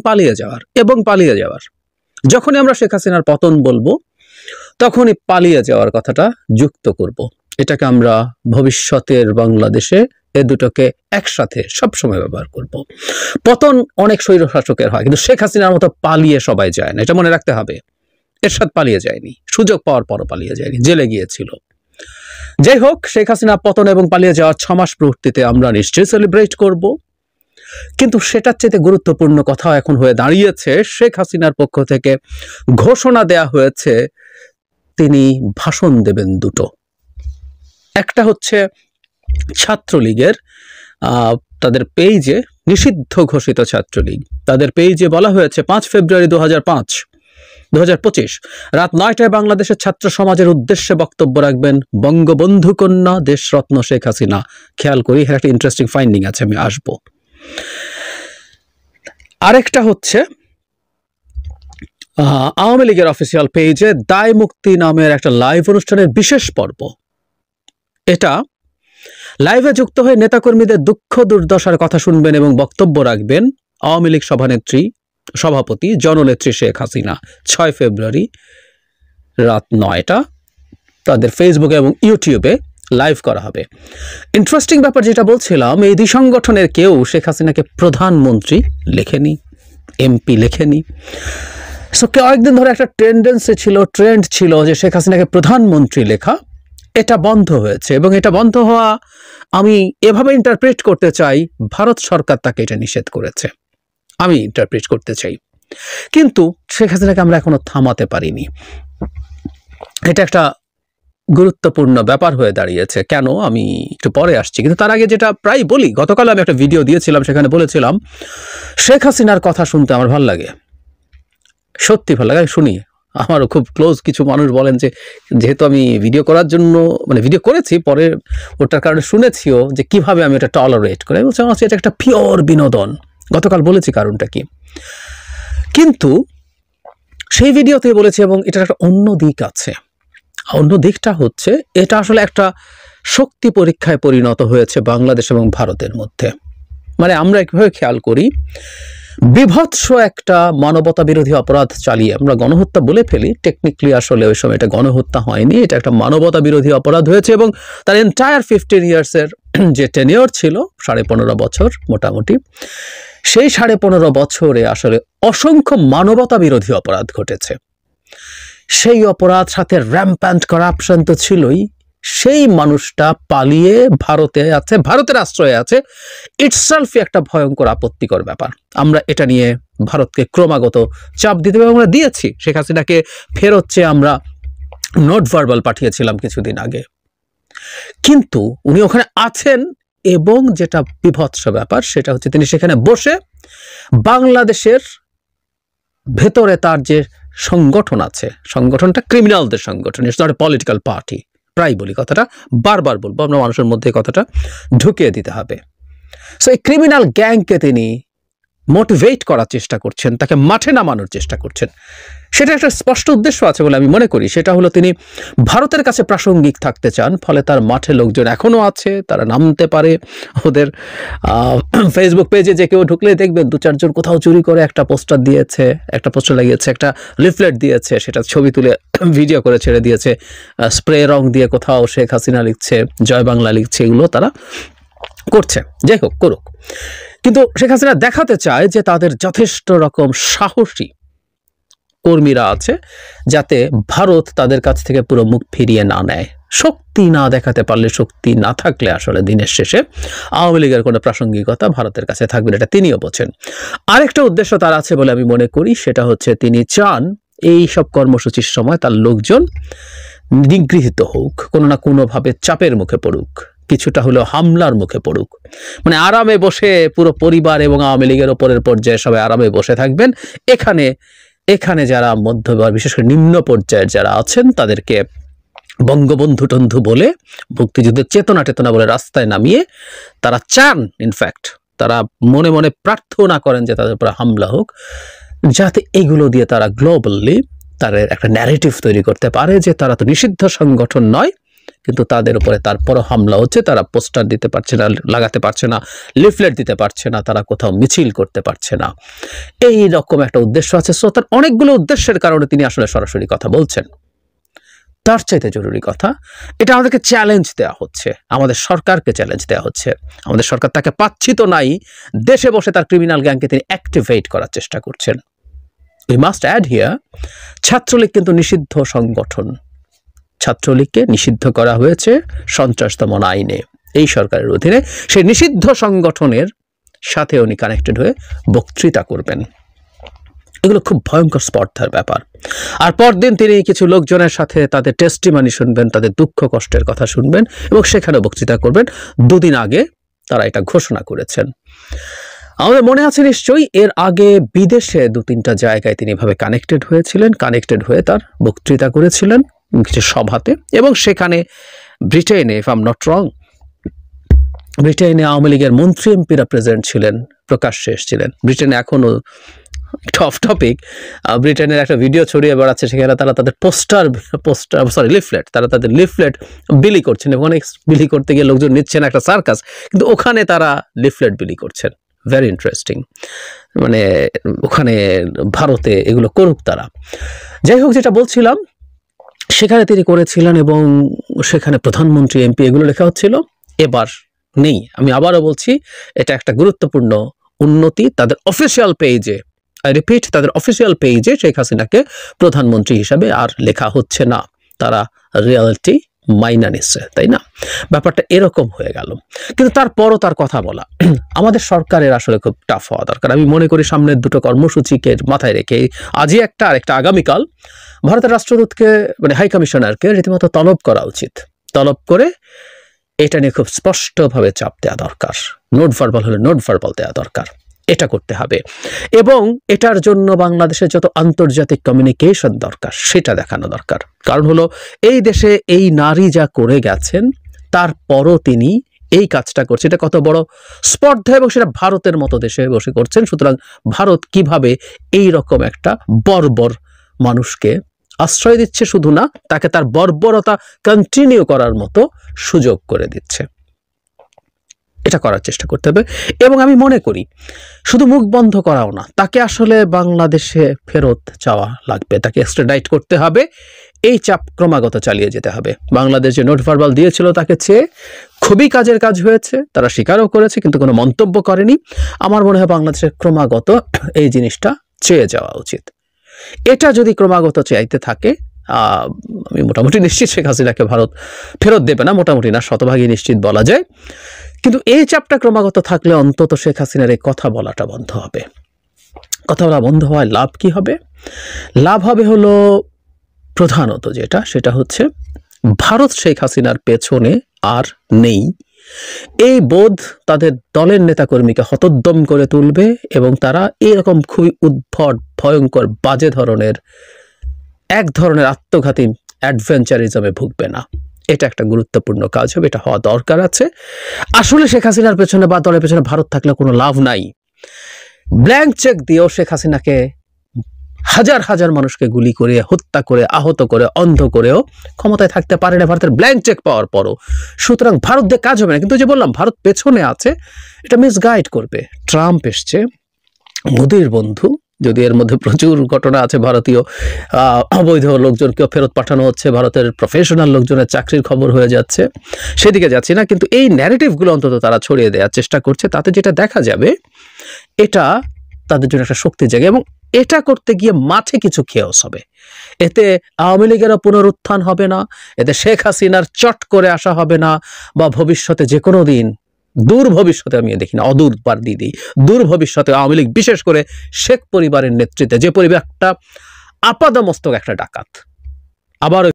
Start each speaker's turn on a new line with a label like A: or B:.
A: পালিয়ে যাওয়ার যখনই আমরা শেখ হাসিনার পতন বলবো তখনই পালিয়ে যাওয়ার কথাটা যুক্ত করব। এটাকে আমরা ভবিষ্যতের বাংলাদেশে এ দুটোকে একসাথে সবসময় ব্যবহার করব। পতন অনেক স্বৈরশাসকের হয়, কিন্তু শেখ হাসিনার মতো পালিয়ে সবাই যায় না, এটা মনে রাখতে হবে। এরশাদ পালিয়ে যায়নি, সুযোগ পাওয়ার পরও পালিয়ে যায়নি, জেলে গিয়েছিল। যাই হোক, শেখ হাসিনা পতন এবং পালিয়ে যাওয়ার 6 মাস পূর্তিতে আমরা নিশ্চয়ই সেলিব্রেট করব, কিন্তু সেটার চেয়ে গুরুত্বপূর্ণ কথা এখন হয়ে দাঁড়িয়েছে শেখ হাসিনার পক্ষ থেকে ঘোষণা দেয়া হয়েছে তিনি ভাষণ দেবেন দুটো। একটা হচ্ছে ছাত্রলীগের তাদের পেজে, নিষিদ্ধ ঘোষিত ছাত্রলীগ, তাদের পেজে বলা হয়েছে 5 ফেব্রুয়ারি 2025 রাত 9টায় বাংলাদেশের ছাত্র সমাজের উদ্দেশ্যে বক্তব্য রাখবেন বঙ্গবন্ধু কন্যা দেশরত্ন শেখ হাসিনা। খেয়াল করি, একটা ইন্টারেস্টিং ফাইন্ডিং আছে, আমি আসবো। আরেকটা হচ্ছে আওয়ামী লীগের অফিসিয়াল পেজে দায় মুক্তি নামের একটা লাইভ অনুষ্ঠানের বিশেষ পর্ব। এটা লাইভে যুক্ত হয়ে নেতাকর্মীদের দুঃখ দুর্দশার কথা শুনবেন এবং বক্তব্য রাখবেন আওয়ামী লীগ সভাপতি জননেত্রী শেখ হাসিনা। 6 ফেব্রুয়ারি রাত 9টা তাদের ফেসবুকে এবং ইউটিউবে লাইভ করা হবে। ইন্টারেস্টিং ব্যাপার যেটা বলছিলাম, এই দুই সংগঠনের কেউ শেখ হাসিনাকে প্রধানমন্ত্রী লেখেনি, এমপি লেখেনি। সো কয়েকদিন ধরে একটা ট্রেন্ড ছিল যে শেখ হাসিনাকে প্রধানমন্ত্রী লেখা। এটা বন্ধ হয়েছে, এবং এটা বন্ধ হওয়া আমি এভাবে ইন্টারপ্রেট করতে চাই, ভারত সরকার তাকে এটা নিষেধ করেছে, আমি ইন্টারপ্রেট করতে চাই। কিন্তু শেখ হাসিনাকে আমরা এখনো থামাতে পারিনি। এটা একটা গুরুত্বপূর্ণ ব্যাপার হয়ে দাঁড়িয়েছে। কেন, আমি একটু পরে আসছি, কিন্তু তার আগে যেটা প্রায় বলি, গতকাল আমি একটা ভিডিও দিয়েছিলাম, সেখানে বলেছিলাম শেখ হাসিনার কথা শুনতে আমার ভালো লাগে, সত্যি ভালো লাগে, শুনি। আমারও খুব ক্লোজ কিছু মানুষ বলেন যে, যেহেতু আমি ভিডিও করার জন্য ভিডিও করেছি, পরে ওটার কারণে শুনেছিও যে কিভাবে আমি এটা টলারেট করি। বলছি আমার এটা একটা পিওর বিনোদন। গতকাল বলেছি কারণটা কি, কিন্তু সেই ভিডিওতে বলেছি, এবং এটার একটা অন্য দিক আছে। অন্য দিকটা হচ্ছে, এটা আসলে একটা শক্তি পরীক্ষায় পরিণত হয়েছে বাংলাদেশ এবং ভারতের মধ্যে। আমরা কিভাবে খেয়াল করি, বিভৎস একটা মানবতা বিরোধী অপরাধ চালিয়ে আমরা গণহত্যা বলে ফেলি, টেকনিক্যালি আসলে ওই সময় এটা গণহত্যা হয়নি, এটা একটা মানবতা বিরোধী অপরাধ হয়েছে। এবং তার এন্টায়ার 15 ইয়ার্সের যে টেনিওর ছিল, 15.5 বছর মোটামুটি, সেই 15.5 বছরে আসলে অসংখ্য মানবতা বিরোধী অপরাধ ঘটেছে। সেই অপরাধ সাথে র্যাম্প্যান্ট করাপশন তো ছিলই। সেই মানুষটা পালিয়ে ভারতে আছে, ভারতের আশ্রয়ে আছে, ইটসেলফ একটা ভয়ঙ্কর আপত্তিকর ব্যাপার। আমরা এটা নিয়ে ভারতকে ক্রমাগত চাপ দিতে আমরা দিয়েছি। শেখ হাসিনাকে ফেরত চেয়ে আমরা নোট ভার্বাল পাঠিয়েছিলাম কিছুদিন আগে, কিন্তু উনি ওখানে আছেন। এবং যেটা বিভৎস ব্যাপার সেটা হচ্ছে, তিনি সেখানে বসে বাংলাদেশের ভেতরে তার যে সংগঠন আছে, সংগঠনটা ক্রিমিনালদের সংগঠন, it's not a political party. প্রায় বলি কথাটা, বারবার বলবো, আমরা মানুষের মধ্যে কথাটা ঢুকিয়ে দিতে হবে। সো এই ক্রিমিনাল গ্যাংকে তিনি মোটিভেট করার চেষ্টা করছেন, তাকে মাঠে নামানোর চেষ্টা করছেন। সেটা একটা স্পষ্ট উদ্দেশ্য আছে বলে আমি মনে করি, সেটা হলো তিনি ভারতের কাছে প্রাসঙ্গিক থাকতে চান। ফলে তার মাঠে লোকজন এখনো আছে, তারা নামতে পারে। ওদের ফেসবুক পেজে যে কেউ ঢুকলে দেখবেন 2-4 জন কোথাও চুরি করে একটা পোস্টার দিয়েছে, একটা পোস্টার লাগিয়েছে, একটা লিফলেট দিয়েছে, সেটা ছবি তুলে ভিডিও করে ছেড়ে দিয়েছে, স্প্রে রং দিয়ে কোথাও শেখ হাসিনা লিখছে, জয় বাংলা লিখছে, এগুলো তারা করছে। যাই হোক, করুক। কিন্তু শেখ হাসিনা দেখাতে চায় যে তাদের যথেষ্ট রকম সাহসী কর্মীরা আছে, যাতে ভারত তাদের কাছ থেকে পুরো মুখ ফিরিয়ে না নেয়। শক্তি না দেখাতে পারলে, শক্তি না থাকলে আসলে দিনের শেষে আওয়ামী লীগের কোনো প্রাসঙ্গিকতা ভারতের কাছে থাকবে না, এটা তিনিও বোঝেন। আরেকটা উদ্দেশ্য তার আছে বলে আমি মনে করি, সেটা হচ্ছে তিনি চান এই সব কর্মসূচির সময় তার লোকজন নিগৃহীত হোক, কোনো না কোনোভাবে চাপের মুখে পড়ুক, কিছুটা হলেও হামলার মুখে পড়ুক। আরামে বসে পুরো পরিবার এবং আওয়ামী লীগের ওপরের পর্যায়ে সবাই আরামে বসে থাকবেন। এখানে যারা মধ্যবর্তী, বিশেষ করে নিম্ন পর্যায়ের যারা আছেন, তাদেরকে বঙ্গবন্ধু টন্ধু বলে, মুক্তিযুদ্ধের চেতনা বলে রাস্তায় নামিয়ে তারা চান, ইনফ্যাক্ট তারা মনে মনে প্রার্থনা করেন যে তাদের উপর হামলা হোক, যাতে এগুলো দিয়ে তারা গ্লোবালি তাদের একটা ন্যারেটিভ তৈরি করতে পারে যে তারা তো নিষিদ্ধ সংগঠন নয়, কিন্তু তাদের উপরে তারপরও হামলা হচ্ছে। তারা পোস্টার দিতে পারছে না, লাগাতে পারছে না, লিফলেট দিতে পারছে না, তারা কোথাও মিছিল করতে পারছে না। এই রকম একটা উদ্দেশ্য আছে। সো তার অনেকগুলো উদ্দেশ্যের কারণে তিনি আসলে সরাসরি কথা বলছেন। তার চাইতে জরুরি কথা, এটা আমাদেরকে চ্যালেঞ্জ দেওয়া হচ্ছে, আমাদের সরকারকে চ্যালেঞ্জ দেওয়া হচ্ছে। আমাদের সরকার তাকে পাচ্ছি তো নাই, দেশে বসে তার ক্রিমিনাল গ্যাংকে তিনি অ্যাক্টিভেট করার চেষ্টা করছেন। We must add here, Chhatra League কিন্তু নিষিদ্ধ সংগঠন। ছাত্রলীগকে নিষিদ্ধ করা হয়েছে সন্ত্রাস দমন আইনে, এই সরকারের অধীনে। সেই নিষিদ্ধ সংগঠনের সাথে উনি কানেক্টেড হয়ে বক্তৃতা করবেন। এগুলো খুব ভয়ঙ্কর স্পর্ধার ব্যাপার। আর পরদিন তিনি কিছু লোকজনের সাথে তাদের টেস্টিমানি শুনবেন, তাদের দুঃখ কষ্টের কথা শুনবেন এবং সেখানে বক্তৃতা করবেন। দুদিন আগে তারা এটা ঘোষণা করেছেন। আমাদের মনে আছে নিশ্চয়ই, এর আগে বিদেশে 2-3টা জায়গায় তিনি এভাবে কানেক্টেড হয়েছিলেন, কানেক্টেড হয়ে তার বক্তৃতা করেছিলেন কিছু সভাতে। এবং সেখানে ব্রিটেনে, if I am not wrong, ব্রিটেনে আওয়ামী লীগের মন্ত্রী এমপিরা প্রেজেন্ট ছিলেন, প্রকাশ্যে এসেছিলেন। ব্রিটেনে এখনো অফ টপিক, ব্রিটেনের একটা ভিডিও ছড়িয়ে বেড়াচ্ছে, সেখানে তারা তাদের লিফলেট, তারা তাদের লিফলেট বিলি করছেন এবং অনেক বিলি করতে গিয়ে লোকজন নিচ্ছেন একটা সার্কাস, কিন্তু ওখানে তারা লিফলেট বিলি করছেন। Very interesting. মানে ওখানে ভারতে এগুলো করুক তারা। যাই হোক, যেটা বলছিলাম, সেখানে তিনি করেছিলেন এবং সেখানে প্রধানমন্ত্রী, এমপি এগুলো লেখা হচ্ছিল। এবার নেই। আমি আবারও বলছি, এটা একটা গুরুত্বপূর্ণ উন্নতি। তাদের অফিসিয়াল পেজে, আই রিপিট, তাদের অফিসিয়াল পেজে শেখ হাসিনাকে প্রধানমন্ত্রী হিসাবে আর লেখা হচ্ছে না। তারা রিয়ালিটি মাইনা নিচ্ছে, তাই না? ব্যাপারটা এরকম হয়ে গেল। কিন্তু তারপরও তার কথা বলা আমাদের সরকারের আসলে খুব টাফ হওয়া দরকার। আমি মনে করি সামনের 2টো কর্মসূচিকে মাথায় রেখে, আজই একটা আর একটা আগামীকাল, ভারতের রাষ্ট্রদূতকে, মানে হাই কমিশনারকে রীতিমতো তলব করা উচিত। তলব করে এটা নিয়ে খুব স্পষ্টভাবে চাপ দেওয়া দরকার। নোট ভার্বাল হলে নোট ভার্বাল দেওয়া দরকার। এটা করতে হবে। এবং এটার জন্য বাংলাদেশের যত আন্তর্জাতিক কমিউনিকেশন দরকার সেটা দেখানো দরকার। কারণ হলো, এই দেশে এই নারী যা করে গেছেন, তারপরও তিনি এই কাজটা করছে। এটা কত বড় স্পর্ধা, এবং সেটা ভারতের মতো দেশে বসে করছেন। সুতরাং ভারত কিভাবে এই রকম একটা বর্বর মানুষকে আশ্রয় দিচ্ছে, শুধু না, তাকে তার বর্বরতা কন্টিনিউ করার মতো সুযোগ করে দিচ্ছে। এটা করার চেষ্টা করতে হবে। এবং আমি মনে করি শুধু মুখ বন্ধ করাও না, তাকে আসলে বাংলাদেশে ফেরত যাওয়া লাগবে, তাকে এক্সট্রাডাইট করতে হবে। এই চাপ ক্রমাগত চালিয়ে যেতে হবে। বাংলাদেশ যে নোট ভার্বাল দিয়েছিল তাকে চেয়ে খুবই কাজের কাজ হয়েছে, তারা স্বীকারও করেছে, কিন্তু কোনো মন্তব্য করেনি। আমার মনে হয় বাংলাদেশের ক্রমাগত এই জিনিসটা চেয়ে যাওয়া উচিত। এটা যদি ক্রমাগত চাইতে থাকে, আমি মোটামুটি নিশ্চিত শেখ হাসিনাকে ভারত ফেরত দেবে না, মোটামুটি না, শতভাগই নিশ্চিত বলা যায়। কিন্তু এই চাপটা ক্রমাগত থাকলে অন্তত শেখ হাসিনার এই কথা বলাটা বন্ধ হবে। কথা বলা বন্ধ হওয়ায় লাভ কি হবে? লাভ হবে হলো প্রধানত সেটা হচ্ছে, ভারত শেখ হাসিনার পেছনে আর নেই, এই বোধ তাদের দলের নেতাকর্মীকে হতোদ্যম করে তুলবে এবং তারা এরকম খুবই উদ্ভট, ভয়ঙ্কর, বাজে ধরনের এক ধরনের আত্মঘাতী অ্যাডভেঞ্চারিজমে ভুগবে না। এটা একটা গুরুত্বপূর্ণ কাজ হবে, এটা হওয়া দরকার আছে। আসলে শেখ হাসিনার পেছনে বা দলের পেছনে ভারত থাকলে কোনো লাভ নাই। ব্ল্যাঙ্ক চেক দিয়েও শেখ হাসিনাকে হাজার হাজার মানুষকে গুলি করে, হত্যা করে, আহত করে, অন্ধ করেও ক্ষমতায় থাকতে পারে না ভারতের ব্ল্যাঙ্ক চেক পাওয়ার পরও। সুতরাং ভারত দিয়ে কাজ হবে না। কিন্তু যে বললাম, ভারত পেছনে আছে, এটা মিসগাইড করবে। ট্রাম্প এসছে, মোদির বন্ধু, যদি এর মধ্যে প্রচুর ঘটনা আছে, ভারতীয় অবৈধ লোকজনকেও ফেরত পাঠানো হচ্ছে, ভারতের প্রফেশনাল লোকজনের চাকরির খবর হয়ে যাচ্ছে, সেদিকে যাচ্ছি না, কিন্তু এই ন্যারেটিভগুলো অন্তত তারা ছড়িয়ে দেওয়ার চেষ্টা করছে। তাতে যেটা দেখা যাবে, এটা তাদের জন্য একটা শক্তি জাগে এবং এটা করতে গিয়ে মাঠে কিছু খেয়াস হবে। এতে আওয়ামী লীগেরও পুনরুত্থান হবে না, এতে শেখ হাসিনার চট করে আসা হবে না, বা ভবিষ্যতে যে কোনো দিন, দূর ভবিষ্যতে, আমি দেখি না, অদূর বার দিদি, দূর ভবিষ্যতে আওয়ামী লীগ, বিশেষ করে শেখ পরিবারের নেতৃত্বে, যে পরিবারটা আপাদমস্তক একটা ডাকাত, আবার